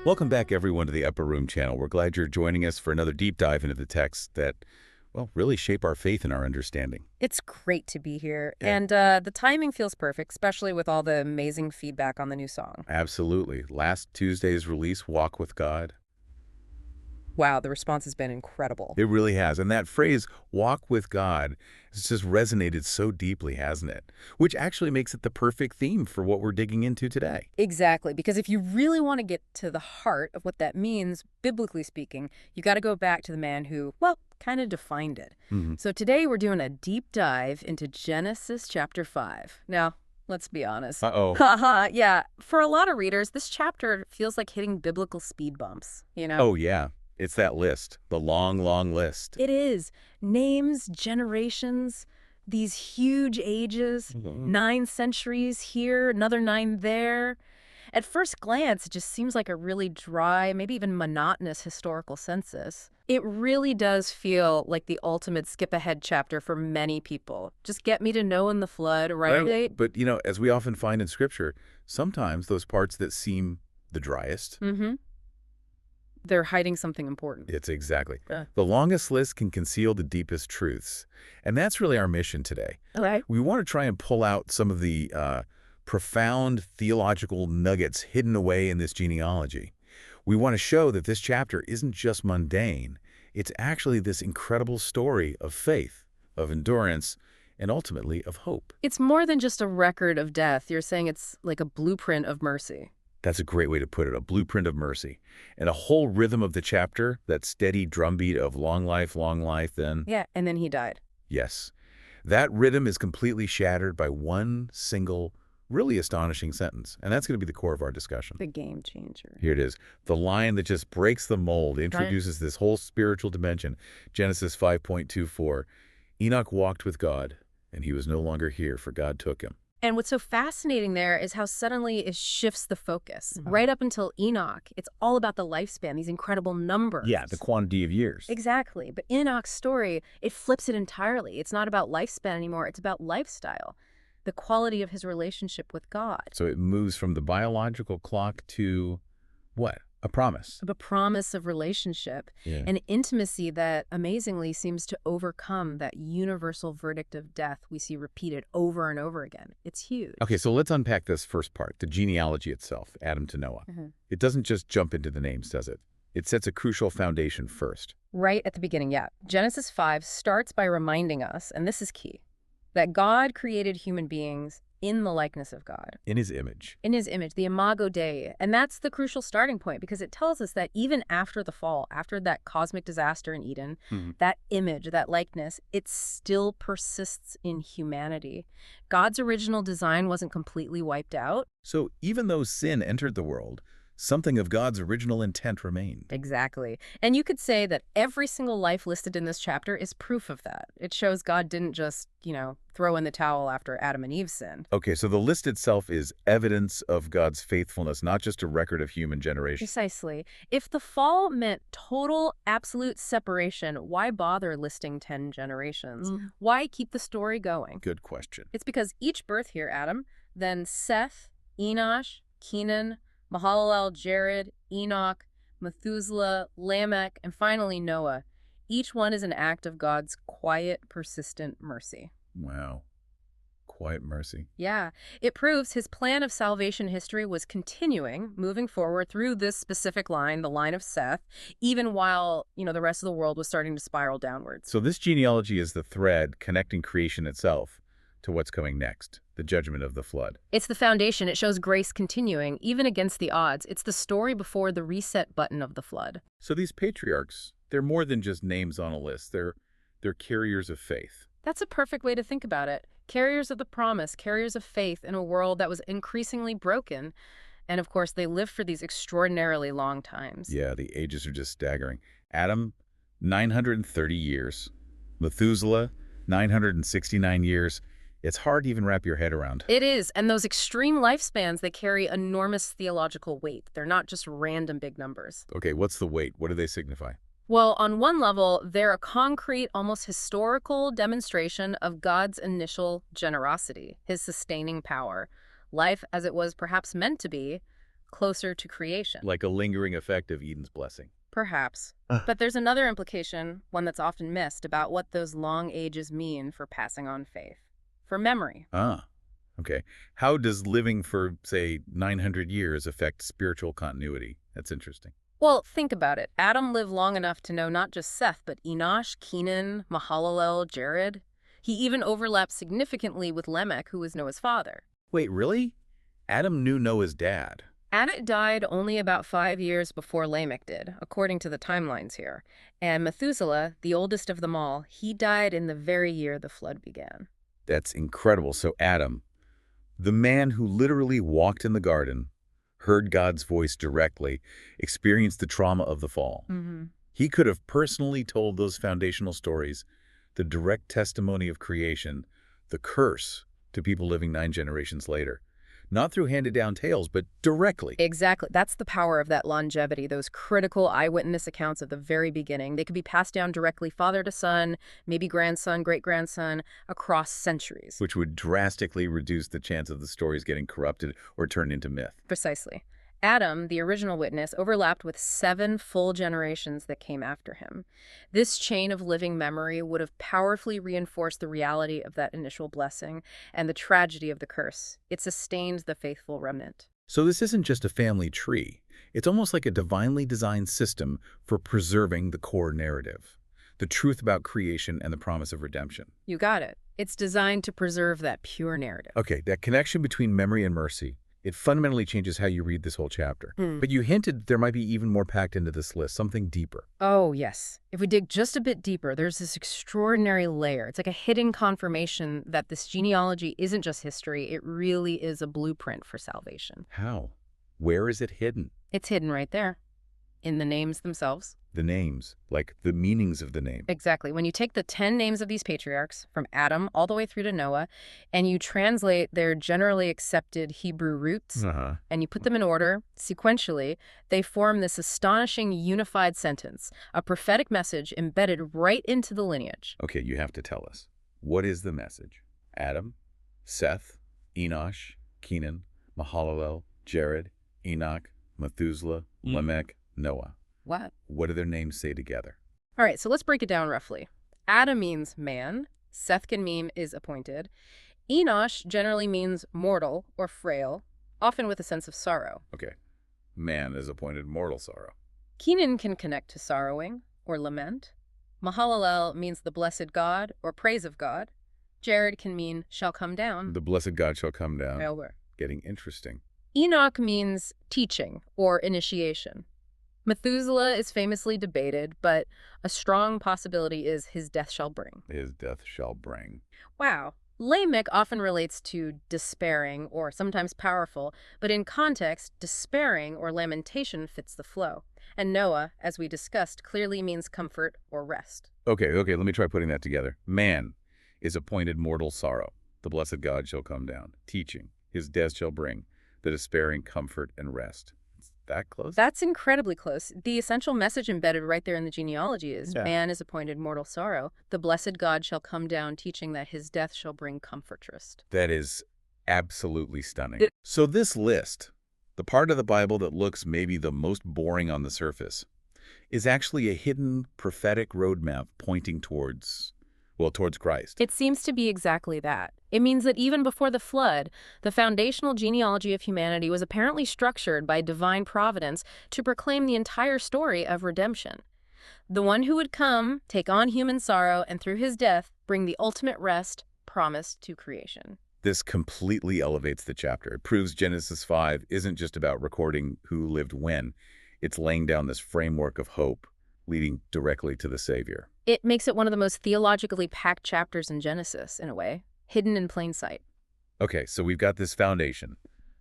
Welcome back, everyone, to the Upper Room channel. We're glad you're joining us for another deep dive into the texts that, well, really shape our faith and our understanding. It's great to be here. Yeah. And the timing feels perfect, especially with all the amazing feedback on the new song. Absolutely. Last Tuesday's release, Walk with God, Wow, the response has been incredible. it really has. And that phrase, walk with God, has just resonated so deeply, hasn't it? Which actually makes it the perfect theme for what we're digging into today. Exactly, because if you really want to get to the heart of what that means, biblically speaking, you got to go back to the man who, well, kind of defined it. Mhm. So today we're doing a deep dive into Genesis chapter 5. Now, let's be honest. Uh-oh. Haha, yeah. For a lot of readers, this chapter feels like hitting biblical speed bumps, you know? Oh, yeah. It's that list, the long, long list. It is. Names, generations, these huge ages, Mhm. 9 centuries here, another 9 there. At first glance, it just seems like a really dry, maybe even monotonous historical census. It really does feel like the ultimate skip-ahead chapter for many people. Just get me to Noah and the flood, right? But, as we often find in Scripture, sometimes those parts that seem the driest, Mm-hmm. They're hiding something important. it's exactly. Uh. The longest list can conceal the deepest truths. And that's really our mission today. Okay. We want to try and pull out some of the profound theological nuggets hidden away in this genealogy. We want to show that this chapter isn't just mundane. It's actually this incredible story of faith, of endurance, and ultimately of hope. It's more than just a record of death. You're saying it's like a blueprint of mercy. That's a great way to put it, a blueprint of mercy. And a whole rhythm of the chapter, that steady drumbeat of long life, then, Yeah, and then he died. yes. That rhythm is completely shattered by one single, really astonishing sentence. And that's going to be the core of our discussion. The game changer. Here it is. The line that just breaks the mold, introduces this whole spiritual dimension. Genesis 5.24. Enoch walked with God, and he was no longer here, for God took him. And what's so fascinating there is how suddenly it shifts the focus. Right up until Enoch, it's all about the lifespan, these incredible numbers. Yeah, the quantity of years. Exactly. But Enoch's story, it flips it entirely. It's not about lifespan anymore. It's about lifestyle, the quality of his relationship with God. So it moves from the biological clock to what? A promise. A promise of relationship, Yeah. an intimacy that amazingly seems to overcome that universal verdict of death we see repeated over and over again. It's huge. Okay, so let's unpack this first part, the genealogy itself, Adam to Noah. It doesn't just jump into the names, does it? It sets a crucial foundation first. Right at the beginning, yeah. Genesis 5 starts by reminding us, and this is key, that God created human beings in the likeness of God. In his image. In his image, the imago Dei. And that's the crucial starting point because it tells us that even after the fall, after that cosmic disaster in Eden, that image, that likeness, it still persists in humanity. God's original design wasn't completely wiped out. So even though sin entered the world, something of God's original intent remained. Exactly. And you could say that every single life listed in this chapter is proof of that. It shows God didn't just, throw in the towel after Adam and Eve sinned. Okay, so the list itself is evidence of God's faithfulness, not just a record of human generation. Precisely. If the fall meant total, absolute separation, why bother listing 10 generations? Why keep the story going? Good question. It's because each birth here, Adam, then Seth, Enosh, Kenan, Mahalalel, Jared, Enoch, Methuselah, Lamech, and finally Noah. Each one is an act of God's quiet, persistent mercy. Wow. Quiet mercy. Yeah, it proves his plan of salvation history was continuing, moving forward through this specific line, the line of Seth, even while, the rest of the world was starting to spiral downwards. So this genealogy is the thread connecting creation itself to what's coming next, the judgment of the flood. It's the foundation. It shows grace continuing, even against the odds. It's the story before the reset button of the flood. So these patriarchs, they're more than just names on a list. They're carriers of faith. That's a perfect way to think about it. Carriers of the promise, carriers of faith in a world that was increasingly broken. And of course, they lived for these extraordinarily long times. Yeah, the ages are just staggering. Adam, 930 years. Methuselah, 969 years. It's hard to even wrap your head around. It is. And those extreme lifespans, they carry enormous theological weight. They're not just random big numbers. Okay, what's the weight? What do they signify? Well, on one level, they're a concrete, almost historical demonstration of God's initial generosity, his sustaining power. Life as it was perhaps meant to be, closer to creation. Like a lingering effect of Eden's blessing. Perhaps. But there's another implication, one that's often missed, about what those long ages mean for passing on faith. For memory. Ah, okay. How does living for, say, 900 years affect spiritual continuity? That's interesting. Well, think about it. Adam lived long enough to know not just Seth, but Enoch, Kenan, Mahalalel, Jared. He even overlapped significantly with Lamech, who was Noah's father. Wait, really? Adam knew Noah's dad. Adam died only about 5 years before Lamech did, according to the timelines here. And Methuselah, the oldest of them all, he died in the very year the flood began. That's incredible. So Adam, the man who literally walked in the garden, heard God's voice directly, experienced the trauma of the fall. He could have personally told those foundational stories, the direct testimony of creation, the curse to people living 9 generations later. Not through handed-down tales, but directly. Exactly. That's the power of that longevity, those critical eyewitness accounts of the very beginning. They could be passed down directly father to son, maybe grandson, great-grandson, across centuries. Which would drastically reduce the chance of the stories getting corrupted or turned into myth. Precisely. Adam, the original witness, overlapped with 7 full generations that came after him. This chain of living memory would have powerfully reinforced the reality of that initial blessing and the tragedy of the curse. It sustained the faithful remnant. So this isn't just a family tree. It's almost like a divinely designed system for preserving the core narrative, the truth about creation and the promise of redemption. You got it. It's designed to preserve that pure narrative. Okay, that connection between memory and mercy, it fundamentally changes how you read this whole chapter. But you hinted there might be even more packed into this list, something deeper. Oh, yes. If we dig just a bit deeper, there's this extraordinary layer. It's like a hidden confirmation that this genealogy isn't just history. It really is a blueprint for salvation. How? Where is it hidden? It's hidden right there, in the names themselves. The names, like the meanings of the name. Exactly. When you take the 10 names of these patriarchs, from Adam all the way through to Noah, and you translate their generally accepted Hebrew roots, and you put them in order, sequentially, they form this astonishing unified sentence, a prophetic message embedded right into the lineage. Okay, you have to tell us. What is the message? Adam, Seth, Enosh, Kenan, Mahalalel, Jared, Enoch, Methuselah, Lamech, Noah. What do their names say together? All right, so let's break it down roughly. Adam means man. Seth can mean is appointed. Enosh generally means mortal or frail, often with a sense of sorrow. Okay. Man is appointed mortal sorrow. Kenan can connect to sorrowing or lament. Mahalalel means the blessed God or praise of God. Jared can mean shall come down. The blessed God shall come down. Over. Getting interesting. Enoch means teaching or initiation. Methuselah is famously debated, but a strong possibility is his death shall bring. His death shall bring. Wow. Lamech often relates to despairing or sometimes powerful, but in context, despairing or lamentation fits the flow. And Noah, as we discussed, clearly means comfort or rest. Okay, let me try putting that together. Man is appointed mortal sorrow. The blessed God shall come down. Teaching. His death shall bring. The despairing comfort and rest. That close? That's incredibly close. The essential message embedded right there in the genealogy is man is appointed mortal sorrow. The blessed God shall come down, teaching that his death shall bring comfort, rest. That is absolutely stunning. So this list, the part of the Bible that looks maybe the most boring on the surface, is actually a hidden prophetic roadmap pointing towards Christ. It seems to be exactly that. It means that even before the flood, the foundational genealogy of humanity was apparently structured by divine providence to proclaim the entire story of redemption. The one who would come, take on human sorrow, and through his death, bring the ultimate rest promised to creation. This completely elevates the chapter. It proves Genesis 5 isn't just about recording who lived when. It's laying down this framework of hope, leading directly to the Savior. It makes it one of the most theologically packed chapters in Genesis, in a way, hidden in plain sight. Okay, so we've got this foundation.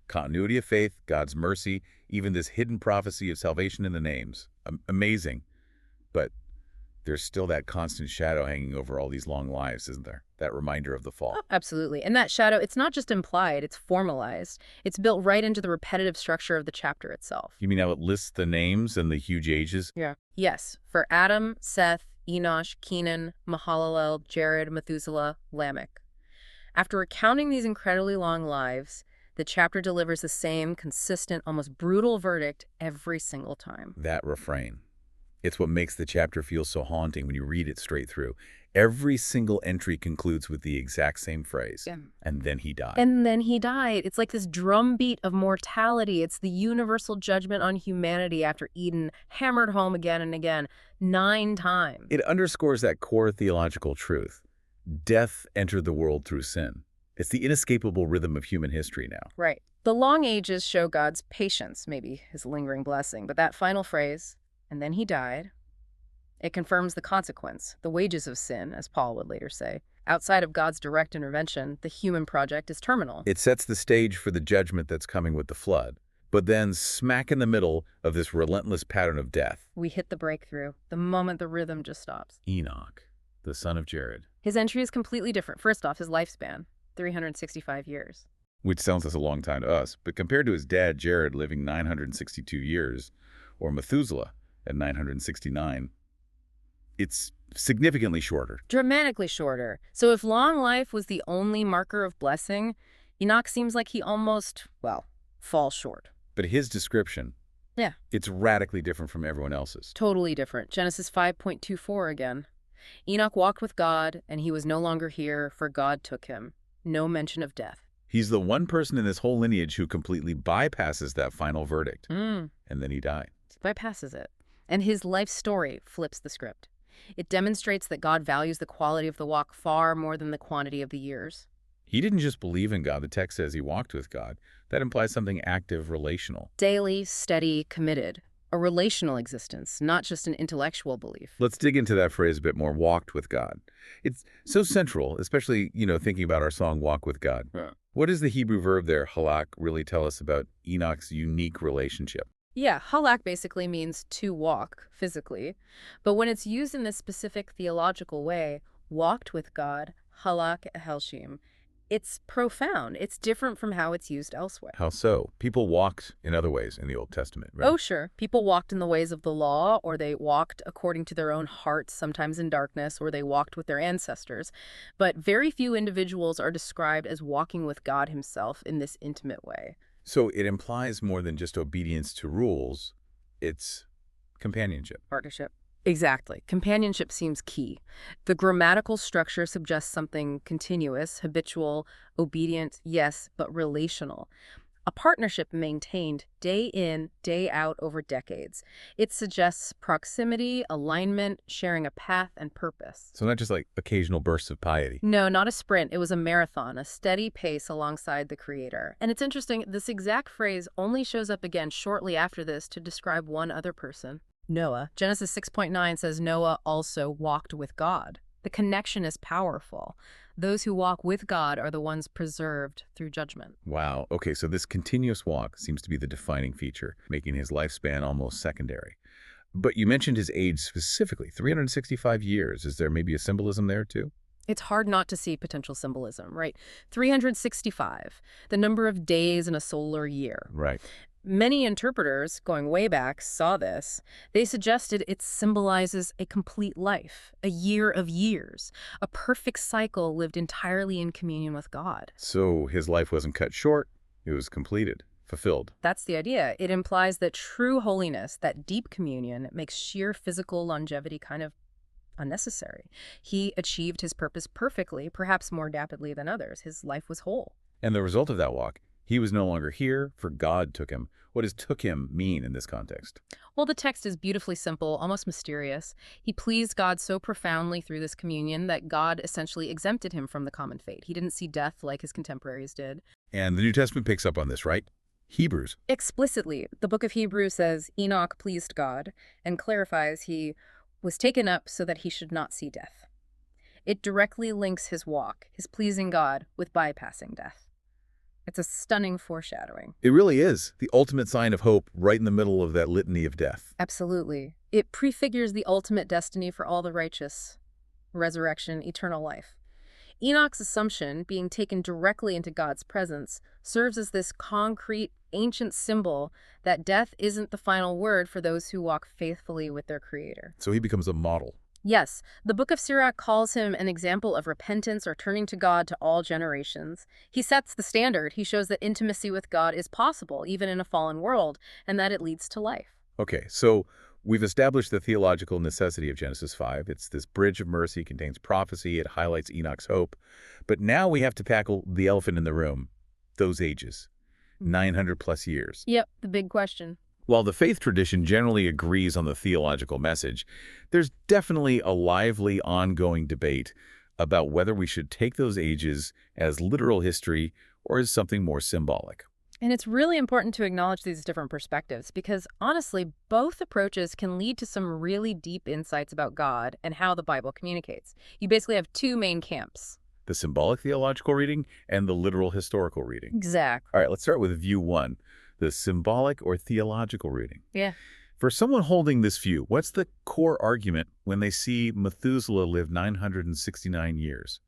Continuity of faith, God's mercy, even this hidden prophecy of salvation in the names. Amazing. But there's still that constant shadow hanging over all these long lives, isn't there? That reminder of the fall. Oh, absolutely. And that shadow, it's not just implied, it's formalized. It's built right into the repetitive structure of the chapter itself. You mean how it lists the names and the huge ages? Yeah. Yes. For Adam, Seth, Enosh, Kenan, Mahalalel, Jared, Methuselah, Lamech. After recounting these incredibly long lives, The chapter delivers the same consistent, almost brutal verdict every single time. That refrain. It's what makes the chapter feel so haunting when you read it straight through. Every single entry concludes with the exact same phrase. Yeah. And then he died. And then he died. It's like this drumbeat of mortality. It's the universal judgment on humanity after Eden, hammered home again and again, 9 times. It underscores that core theological truth. Death entered the world through sin. It's the inescapable rhythm of human history now. Right. The long ages show God's patience, maybe his lingering blessing. But that final phrase, and then he died, it confirms the consequence, the wages of sin, as Paul would later say. Outside of God's direct intervention, the human project is terminal. It sets the stage for the judgment that's coming with the flood. But then, smack in the middle of this relentless pattern of death, We hit the breakthrough, the moment the rhythm just stops. Enoch, the son of Jared. His entry is completely different. First off, his lifespan, 365 years. Which sounds as a long time to us, but compared to his dad Jared living 962 years, or Methuselah at 969, it's significantly shorter. Dramatically shorter. So if long life was the only marker of blessing, Enoch seems like he almost, well, falls short. But his description, Yeah. it's radically different from everyone else's. Totally different. Genesis 5:24 again. Enoch walked with God, and he was no longer here, for God took him. No mention of death. He's the one person in this whole lineage who completely bypasses that final verdict. And then he died. Bypasses it. And his life story flips the script. It demonstrates that God values the quality of the walk far more than the quantity of the years. He didn't just believe in God. The text says he walked with God. That implies something active, relational. Daily, steady, committed. A relational existence, not just an intellectual belief. Let's dig into that phrase a bit more, walked with God. It's so central, especially, thinking about our song, Walk with God. Yeah. What does the Hebrew verb there, halak, really tell us about Enoch's unique relationship? Yeah, halak basically means to walk physically. But when it's used in this specific theological way, walked with God, halak helshim, it's profound. It's different from how it's used elsewhere. How so? People walked in other ways in the Old Testament, right? Oh, sure. People walked in the ways of the law, or they walked according to their own hearts, sometimes in darkness, or they walked with their ancestors. But very few individuals are described as walking with God himself in this intimate way. So it implies more than just obedience to rules. It's companionship. Partnership. Exactly. Companionship seems key. The grammatical structure suggests something continuous, habitual, obedient, yes, but relational. A partnership maintained day in, day out over decades. It suggests proximity, alignment, sharing a path and purpose. So not just like occasional bursts of piety. No, not a sprint. It was a marathon, a steady pace alongside the Creator. And it's interesting, this exact phrase only shows up again shortly after this to describe one other person, Noah. Genesis 6:9 says Noah also walked with God. The connection is powerful. Those who walk with God are the ones preserved through judgment. Wow. Okay, so this continuous walk seems to be the defining feature, making his lifespan almost secondary. But you mentioned his age specifically, 365 years. Is there maybe a symbolism there too? It's hard not to see potential symbolism, right? 365, the number of days in a solar year. Right. Many interpreters, going way back, saw this. They suggested it symbolizes a complete life, a year of years, a perfect cycle lived entirely in communion with God. So his life wasn't cut short, it was completed, fulfilled. That's the idea. It implies that true holiness, that deep communion, makes sheer physical longevity kind of unnecessary. He achieved his purpose perfectly, perhaps more rapidly than others. His life was whole. And the result of that walk, he was no longer here, for God took him. What does took him mean in this context? Well, the text is beautifully simple, almost mysterious. He pleased God so profoundly through this communion that God essentially exempted him from the common fate. He didn't see death like his contemporaries did. And the New Testament picks up on this, right? Hebrews. Explicitly, the book of Hebrews says Enoch pleased God and clarifies he was taken up so that he should not see death. It directly links his walk, his pleasing God, with bypassing death. It's a stunning foreshadowing. It really is the ultimate sign of hope right in the middle of that litany of death. Absolutely. It prefigures the ultimate destiny for all the righteous, resurrection, eternal life. Enoch's assumption, being taken directly into God's presence, serves as this concrete, ancient symbol that death isn't the final word for those who walk faithfully with their Creator. So he becomes a model. Yes, the Book of Sirach calls him an example of repentance or turning to God to all generations. He sets the standard. He shows that intimacy with God is possible, even in a fallen world, and that it leads to life. Okay, so we've established the theological necessity of Genesis 5. It's this bridge of mercy, contains prophecy, it highlights Enoch's hope. But now we have to tackle the elephant in the room, those ages, 900 plus years. Yep, the big question. While the faith tradition generally agrees on the theological message, there's definitely a lively ongoing debate about whether we should take those ages as literal history or as something more symbolic. And it's really important to acknowledge these different perspectives because, honestly, both approaches can lead to some really deep insights about God and how the Bible communicates. You basically have two main camps. The symbolic theological reading and the literal historical reading. Exactly. All right, let's start with view one, the symbolic or theological reading. Yeah. For someone holding this view, what's the core argument when they see Methuselah live 969 years?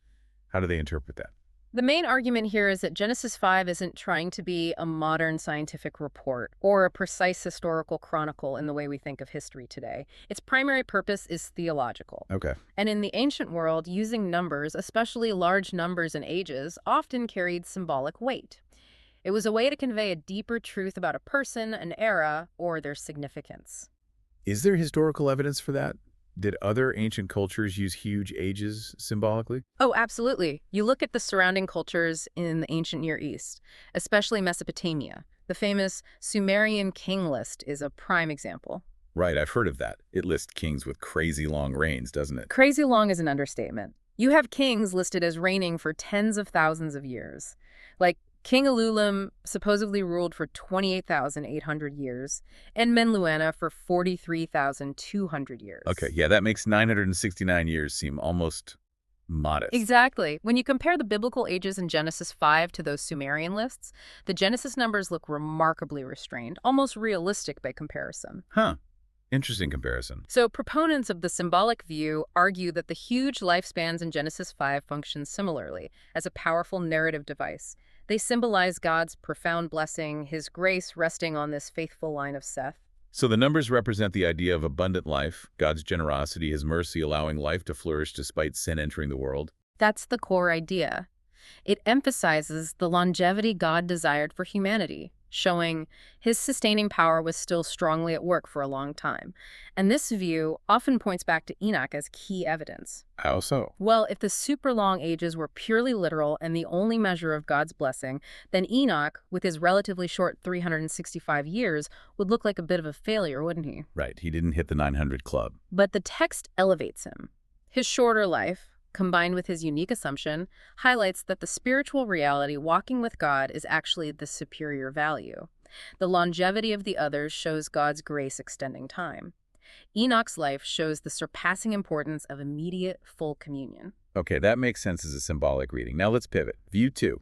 How do they interpret that? The main argument here is that Genesis 5 isn't trying to be a modern scientific report or a precise historical chronicle in the way we think of history today. Its primary purpose is theological. Okay. And in the ancient world, using numbers, especially large numbers and ages, often carried symbolic weight. It was a way to convey a deeper truth about a person, an era, or their significance. Is there historical evidence for that? Did other ancient cultures use huge ages symbolically? Oh, absolutely. You look at the surrounding cultures in the ancient Near East, especially Mesopotamia. The famous Sumerian king list is a prime example. Right, I've heard of that. It lists kings with crazy long reigns, doesn't it? Crazy long is an understatement. You have kings listed as reigning for tens of thousands of years. Like King Ululim supposedly ruled for 28,800 years, and Menluana for 43,200 years. Okay, yeah, that makes 969 years seem almost modest. Exactly. When you compare the biblical ages in Genesis 5 to those Sumerian lists, the Genesis numbers look remarkably restrained, almost realistic by comparison. Huh. Interesting comparison. So proponents of the symbolic view argue that the huge lifespans in Genesis 5 function similarly as a powerful narrative device. They symbolize God's profound blessing, his grace resting on this faithful line of Seth. So the numbers represent the idea of abundant life, God's generosity, his mercy allowing life to flourish despite sin entering the world. That's the core idea. It emphasizes the longevity God desired for humanity, showing his sustaining power was still strongly at work for a long time. And this view often points back to Enoch as key evidence. How so? Well, if the super long ages were purely literal and the only measure of God's blessing, then Enoch, with his relatively short 365 years, would look like a bit of a failure, wouldn't he? Right, he didn't hit the 900 club. But the text elevates him. His shorter life, combined with his unique assumption, highlights that the spiritual reality walking with God is actually the superior value. The longevity of the others shows God's grace extending time. Enoch's life shows the surpassing importance of immediate full communion. Okay, that makes sense as a symbolic reading. Now let's pivot. View 2,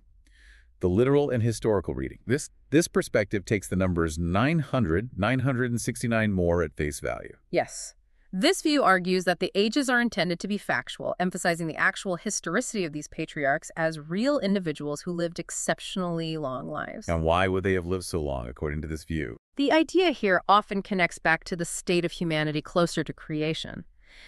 the literal and historical reading. This perspective takes the numbers 969 more at face value. Yes. This view argues that the ages are intended to be factual, emphasizing the actual historicity of these patriarchs as real individuals who lived exceptionally long lives. And why would they have lived so long, according to this view? The idea here often connects back to the state of humanity closer to creation,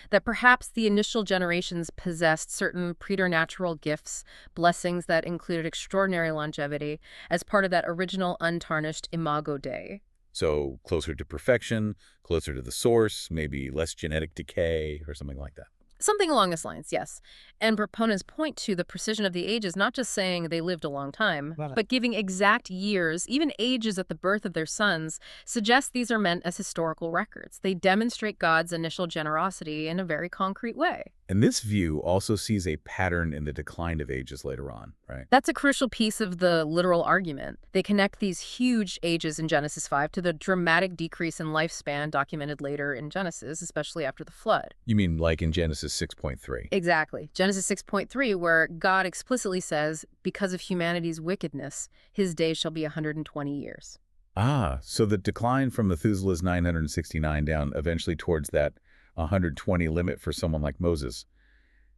that perhaps the initial generations possessed certain preternatural gifts, blessings that included extraordinary longevity, as part of that original untarnished imago Dei. So closer to perfection, closer to the source, maybe less genetic decay or something like that. Something along those lines, yes. And proponents point to the precision of the ages, not just saying they lived a long time, but giving exact years, even ages at the birth of their sons, suggest these are meant as historical records. They demonstrate God's initial generosity in a very concrete way. And this view also sees a pattern in the decline of ages later on, right? That's a crucial piece of the literal argument. They connect these huge ages in Genesis 5 to the dramatic decrease in lifespan documented later in Genesis, especially after the flood. You mean like in Genesis 6.3? Exactly. Genesis 6.3, where God explicitly says, because of humanity's wickedness, his days shall be 120 years. Ah, so the decline from Methuselah's 969 down eventually towards that 120 limit for someone like Moses,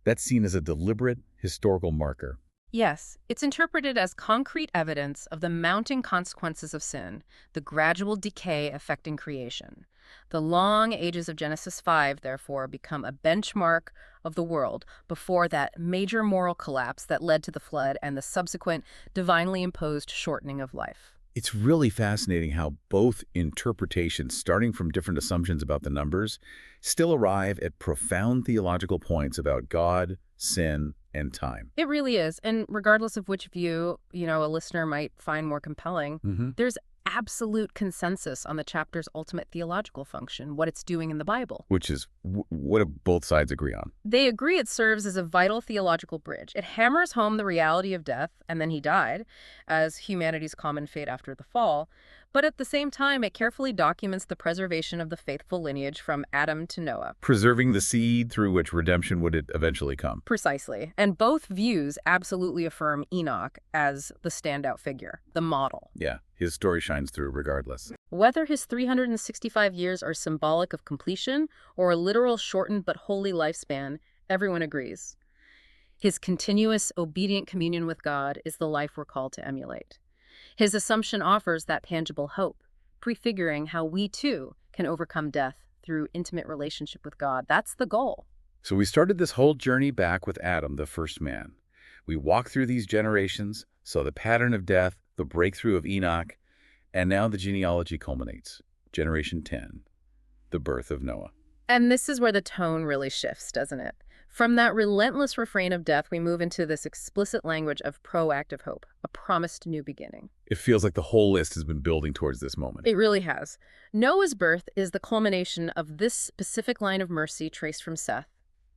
that's seen as a deliberate historical marker. Yes, it's interpreted as concrete evidence of the mounting consequences of sin, the gradual decay affecting creation. The long ages of Genesis 5, therefore, become a benchmark of the world before that major moral collapse that led to the flood and the subsequent divinely imposed shortening of life. It's really fascinating how both interpretations, starting from different assumptions about the numbers, still arrive at profound theological points about God, sin, and time. It really is. And regardless of which view, a listener might find more compelling, there's absolute consensus on the chapter's ultimate theological function, what it's doing in the Bible. Which is what do both sides agree on? They agree it serves as a vital theological bridge. It hammers home the reality of death, and then he died, as humanity's common fate after the fall. But at the same time, it carefully documents the preservation of the faithful lineage from Adam to Noah. Preserving the seed through which redemption would eventually come. Precisely. And both views absolutely affirm Enoch as the standout figure, the model. Yeah, his story shines through regardless. Whether his 365 years are symbolic of completion or a literal shortened but holy lifespan, everyone agrees. His continuous, obedient communion with God is the life we're called to emulate. His assumption offers that tangible hope, prefiguring how we, too, can overcome death through intimate relationship with God. That's the goal. So we started this whole journey back with Adam, the first man. We walked through these generations, saw the pattern of death, the breakthrough of Enoch, and now the genealogy culminates. Generation 10, the birth of Noah. And this is where the tone really shifts, doesn't it? From that relentless refrain of death, we move into this explicit language of proactive hope, a promised new beginning. It feels like the whole list has been building towards this moment. It really has. Noah's birth is the culmination of this specific line of mercy traced from Seth.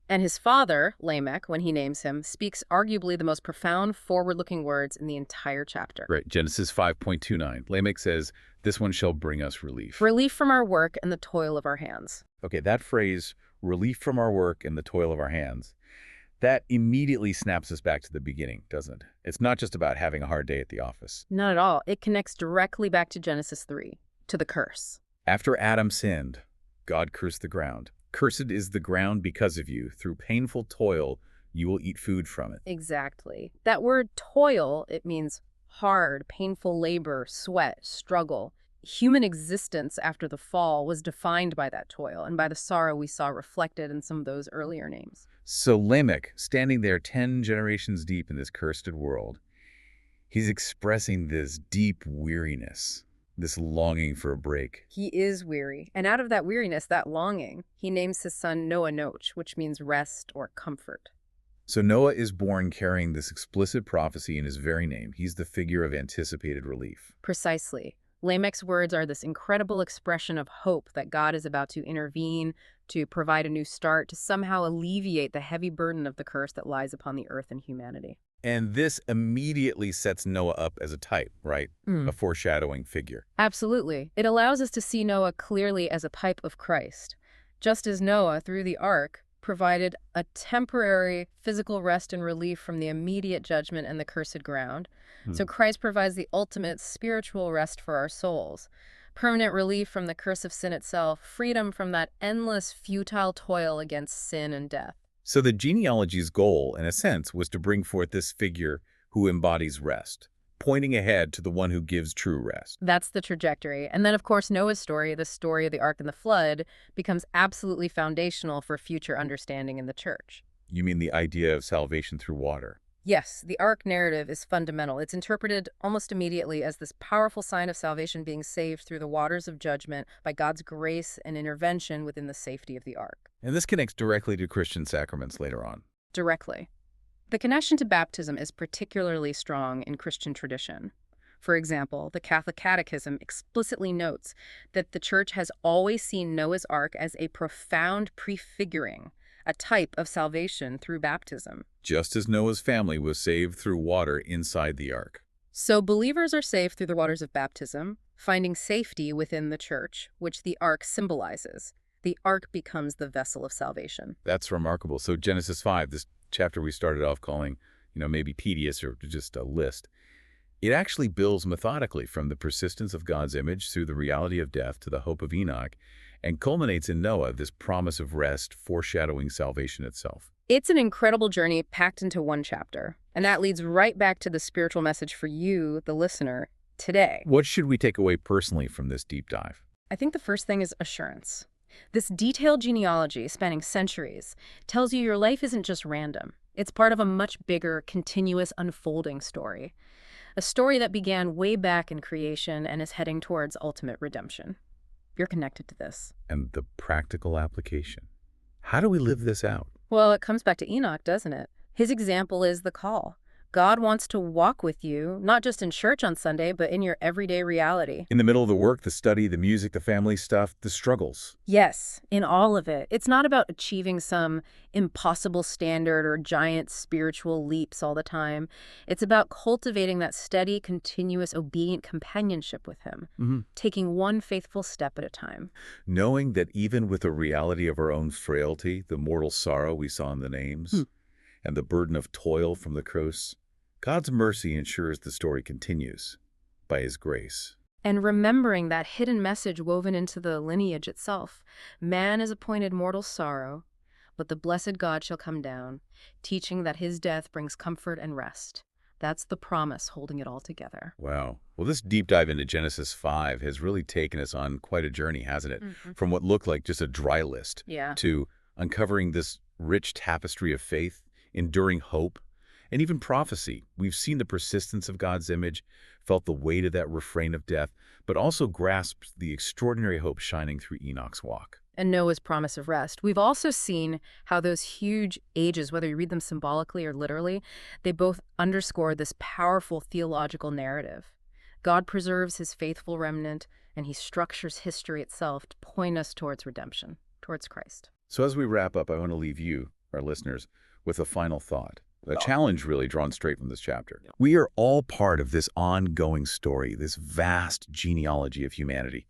And his father, Lamech, when he names him, speaks arguably the most profound, forward-looking words in the entire chapter. Right, Genesis 5.29. Lamech says, "This one shall bring us relief." Relief from our work and the toil of our hands. Okay, that phrase, relief from our work and the toil of our hands, that immediately snaps us back to the beginning, doesn't it? It's not just about having a hard day at the office. Not at all. It connects directly back to Genesis 3, to the curse. After Adam sinned, God cursed the ground. Cursed is the ground because of you. Through painful toil, you will eat food from it. Exactly. That word toil, it means hard, painful labor, sweat, struggle. Human existence after the fall was defined by that toil and by the sorrow we saw reflected in some of those earlier names. So Lamech, standing there 10 generations deep in this cursed world, he's expressing this deep weariness, this longing for a break. He is weary, and out of that weariness, that longing, he names his son Enoch, which means rest or comfort. So Noah is born carrying this explicit prophecy in his very name. He's the figure of anticipated relief. Precisely. Lamech's words are this incredible expression of hope that God is about to intervene, to provide a new start, to somehow alleviate the heavy burden of the curse that lies upon the earth and humanity. And this immediately sets Noah up as a type, right? A foreshadowing figure. Absolutely. It allows us to see Noah clearly as a type of Christ. Just as Noah, through the ark, provided a temporary physical rest and relief from the immediate judgment and the cursed ground, so Christ provides the ultimate spiritual rest for our souls. Permanent relief from the curse of sin itself, freedom from that endless, futile toil against sin and death. So the genealogy's goal, in a sense, was to bring forth this figure who embodies rest, pointing ahead to the one who gives true rest. That's the trajectory. And then, of course, Noah's story, the story of the ark and the flood, becomes absolutely foundational for future understanding in the church. You mean the idea of salvation through water? Yes, the ark narrative is fundamental. It's interpreted almost immediately as this powerful sign of salvation being saved through the waters of judgment by God's grace and intervention within the safety of the ark. And this connects directly to Christian sacraments later on. Directly. The connection to baptism is particularly strong in Christian tradition. For example, the Catholic Catechism explicitly notes that the Church has always seen Noah's Ark as a profound prefiguring, a type of salvation through baptism. Just as Noah's family was saved through water inside the ark. So believers are saved through the waters of baptism, finding safety within the Church, which the Ark symbolizes. The Ark becomes the vessel of salvation. That's remarkable. So Genesis 5, this chapter we started off calling, maybe tedious or just a list, it actually builds methodically from the persistence of God's image through the reality of death to the hope of Enoch, and culminates in Noah, this promise of rest foreshadowing salvation itself. It's an incredible journey packed into one chapter, and that leads right back to the spiritual message for you, the listener, today. What should we take away personally from this deep dive? I think the first thing is assurance. This detailed genealogy spanning centuries tells you your life isn't just random. It's part of a much bigger, continuous unfolding story. A story that began way back in creation and is heading towards ultimate redemption. You're connected to this. And the practical application. How do we live this out? Well, it comes back to Enoch, doesn't it? His example is the call. God wants to walk with you, not just in church on Sunday, but in your everyday reality. In the middle of the work, the study, the music, the family stuff, the struggles. Yes, in all of it. It's not about achieving some impossible standard or giant spiritual leaps all the time. It's about cultivating that steady, continuous, obedient companionship with Him, taking one faithful step at a time. Knowing that even with the reality of our own frailty, the mortal sorrow we saw in the names, and the burden of toil from the curse, God's mercy ensures the story continues by His grace. And remembering that hidden message woven into the lineage itself. Man is appointed mortal sorrow, but the blessed God shall come down, teaching that His death brings comfort and rest. That's the promise holding it all together. Wow. Well, this deep dive into Genesis 5 has really taken us on quite a journey, hasn't it? From what looked like just a dry list to uncovering this rich tapestry of faith, enduring hope, and even prophecy. We've seen the persistence of God's image, felt the weight of that refrain of death, but also grasped the extraordinary hope shining through Enoch's walk. And Noah's promise of rest. We've also seen how those huge ages, whether you read them symbolically or literally, they both underscore this powerful theological narrative. God preserves His faithful remnant, and He structures history itself to point us towards redemption, towards Christ. So as we wrap up, I want to leave you, our listeners, with a final thought. A challenge really drawn straight from this chapter. We are all part of this ongoing story, this vast genealogy of humanity.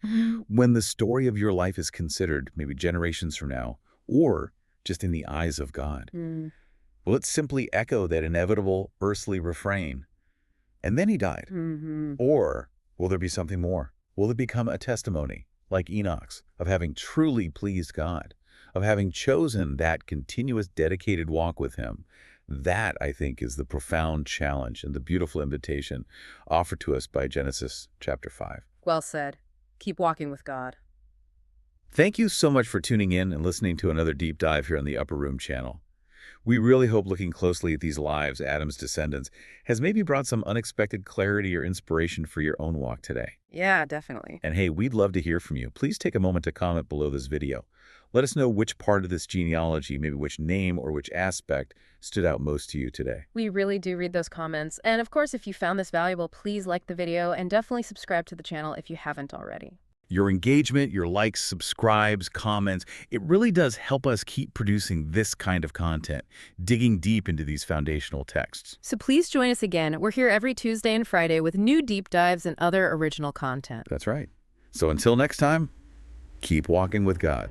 When the story of your life is considered, maybe generations from now, or just in the eyes of God, will it simply echo that inevitable earthly refrain, and then He died? Or will there be something more? Will it become a testimony, like Enoch's, of having truly pleased God, of having chosen that continuous dedicated walk with Him? That, I think, is the profound challenge and the beautiful invitation offered to us by Genesis chapter 5. Well said. Keep walking with God. Thank you so much for tuning in and listening to another deep dive here on the Upper Room channel. We really hope looking closely at these lives, Adam's descendants, has maybe brought some unexpected clarity or inspiration for your own walk today. Yeah, definitely. And hey, we'd love to hear from you. Please take a moment to comment below this video. Let us know which part of this genealogy, maybe which name or which aspect, stood out most to you today. We really do read those comments. And of course, if you found this valuable, please like the video and definitely subscribe to the channel if you haven't already. Your engagement, your likes, subscribes, comments, it really does help us keep producing this kind of content, digging deep into these foundational texts. So please join us again. We're here every Tuesday and Friday with new deep dives and other original content. That's right. So until next time, keep walking with God.